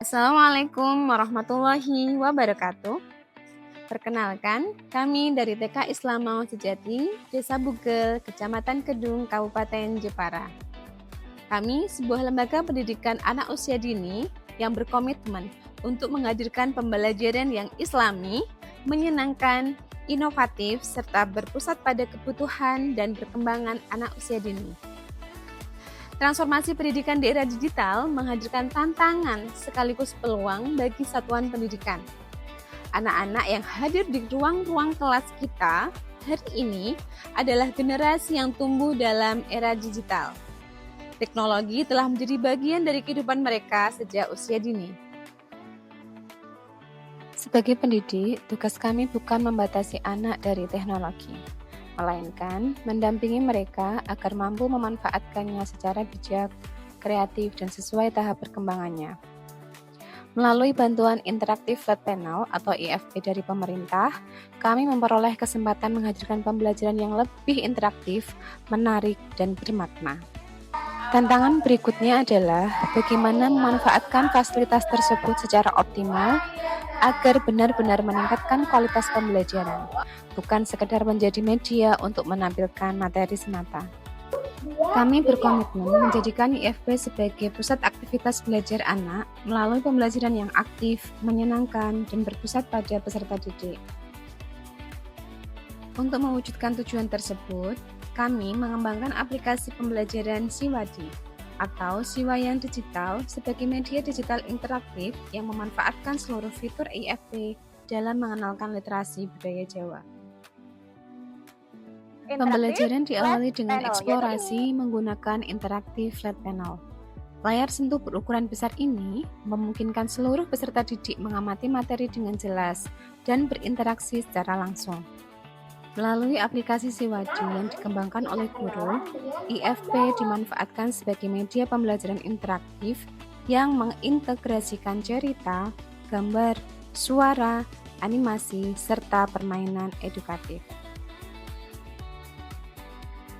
Assalamualaikum warahmatullahi wabarakatuh. Perkenalkan, kami dari TK Islam Mangun Sejati, Desa Bugel, Kecamatan Kedung, Kabupaten Jepara. Kami sebuah lembaga pendidikan anak usia dini yang berkomitmen untuk menghadirkan pembelajaran yang islami, menyenangkan, inovatif, serta berpusat pada kebutuhan dan perkembangan anak usia dini. Transformasi pendidikan di era digital menghadirkan tantangan sekaligus peluang bagi satuan pendidikan. Anak-anak yang hadir di ruang-ruang kelas kita hari ini adalah generasi yang tumbuh dalam era digital. Teknologi telah menjadi bagian dari kehidupan mereka sejak usia dini. Sebagai pendidik, tugas kami bukan membatasi anak dari teknologi, melainkan mendampingi mereka agar mampu memanfaatkannya secara bijak, kreatif, dan sesuai tahap perkembangannya. Melalui bantuan interaktif flat panel atau IFP dari pemerintah, kami memperoleh kesempatan menghadirkan pembelajaran yang lebih interaktif, menarik, dan bermakna. Tantangan berikutnya adalah bagaimana memanfaatkan fasilitas tersebut secara optimal agar benar-benar meningkatkan kualitas pembelajaran, bukan sekedar menjadi media untuk menampilkan materi semata. Kami berkomitmen menjadikan IFP sebagai pusat aktivitas belajar anak melalui pembelajaran yang aktif, menyenangkan, dan berpusat pada peserta didik. Untuk mewujudkan tujuan tersebut, kami mengembangkan aplikasi pembelajaran Siwadi atau Siwayang Digital sebagai media digital interaktif yang memanfaatkan seluruh fitur IFP dalam mengenalkan literasi budaya Jawa. Pembelajaran diawali dengan eksplorasi menggunakan interaktif flat panel. Layar sentuh berukuran besar ini memungkinkan seluruh peserta didik mengamati materi dengan jelas dan berinteraksi secara langsung. Melalui aplikasi Siwadi yang dikembangkan oleh guru, IFP dimanfaatkan sebagai media pembelajaran interaktif yang mengintegrasikan cerita, gambar, suara, animasi, serta permainan edukatif.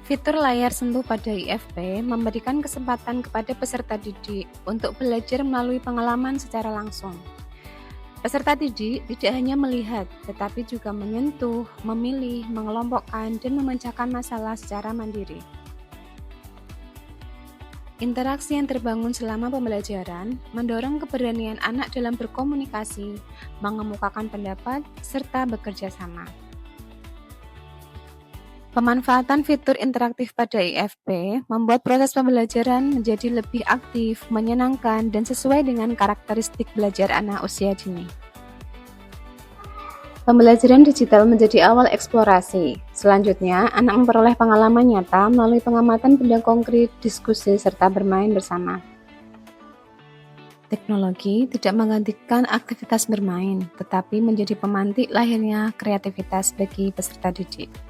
Fitur layar sentuh pada IFP memberikan kesempatan kepada peserta didik untuk belajar melalui pengalaman secara langsung. Peserta didik tidak hanya melihat, tetapi juga menyentuh, memilih, mengelompokkan, dan memecahkan masalah secara mandiri. Interaksi yang terbangun selama pembelajaran mendorong keberanian anak dalam berkomunikasi, mengemukakan pendapat, serta bekerja sama. Pemanfaatan fitur interaktif pada IFP membuat proses pembelajaran menjadi lebih aktif, menyenangkan, dan sesuai dengan karakteristik belajar anak usia dini. Pembelajaran digital menjadi awal eksplorasi. Selanjutnya, anak memperoleh pengalaman nyata melalui pengamatan benda konkret, diskusi, serta bermain bersama. Teknologi tidak menggantikan aktivitas bermain, tetapi menjadi pemantik lahirnya kreativitas bagi peserta didik.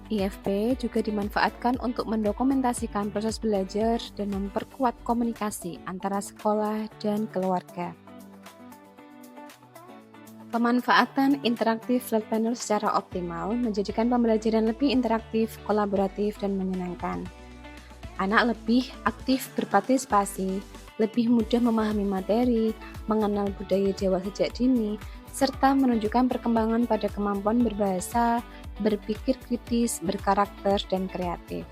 IFP juga dimanfaatkan untuk mendokumentasikan proses belajar dan memperkuat komunikasi antara sekolah dan keluarga. Pemanfaatan interaktif flat panel secara optimal menjadikan pembelajaran lebih interaktif, kolaboratif, dan menyenangkan. Anak lebih aktif berpartisipasi, lebih mudah memahami materi, mengenal budaya Jawa sejak dini, serta menunjukkan perkembangan pada kemampuan berbahasa, berpikir kritis, berkarakter, dan kreatif.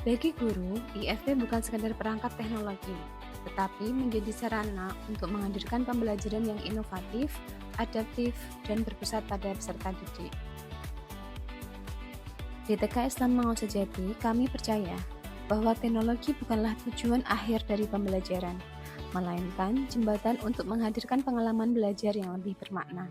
Bagi guru, IFP bukan sekadar perangkat teknologi, tetapi menjadi sarana untuk menghadirkan pembelajaran yang inovatif, adaptif, dan berpusat pada peserta didik. Di TK Islam Mangun Sejati, kami percaya bahwa teknologi bukanlah tujuan akhir dari pembelajaran, melainkan jembatan untuk menghadirkan pengalaman belajar yang lebih bermakna.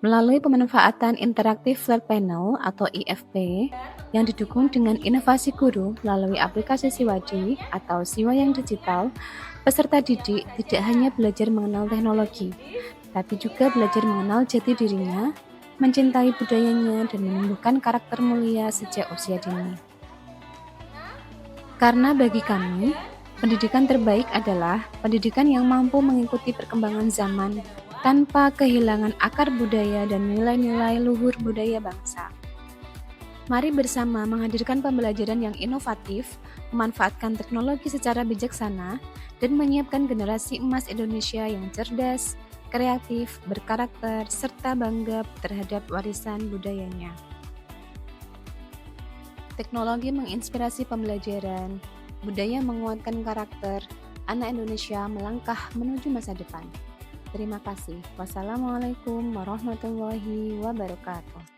Melalui pemanfaatan interaktif flat panel atau IFP yang didukung dengan inovasi guru melalui aplikasi Siwadi atau Siwayang Digital, peserta didik tidak hanya belajar mengenal teknologi, tapi juga belajar mengenal jati dirinya, mencintai budayanya, dan menumbuhkan karakter mulia sejak usia dini. Karena bagi kami, pendidikan terbaik adalah pendidikan yang mampu mengikuti perkembangan zaman tanpa kehilangan akar budaya dan nilai-nilai luhur budaya bangsa. Mari bersama menghadirkan pembelajaran yang inovatif, memanfaatkan teknologi secara bijaksana, dan menyiapkan generasi emas Indonesia yang cerdas, kreatif, berkarakter, serta bangga terhadap warisan budayanya. Teknologi menginspirasi pembelajaran, budaya menguatkan karakter, anak Indonesia melangkah menuju masa depan. Terima kasih. Wassalamualaikum warahmatullahi wabarakatuh.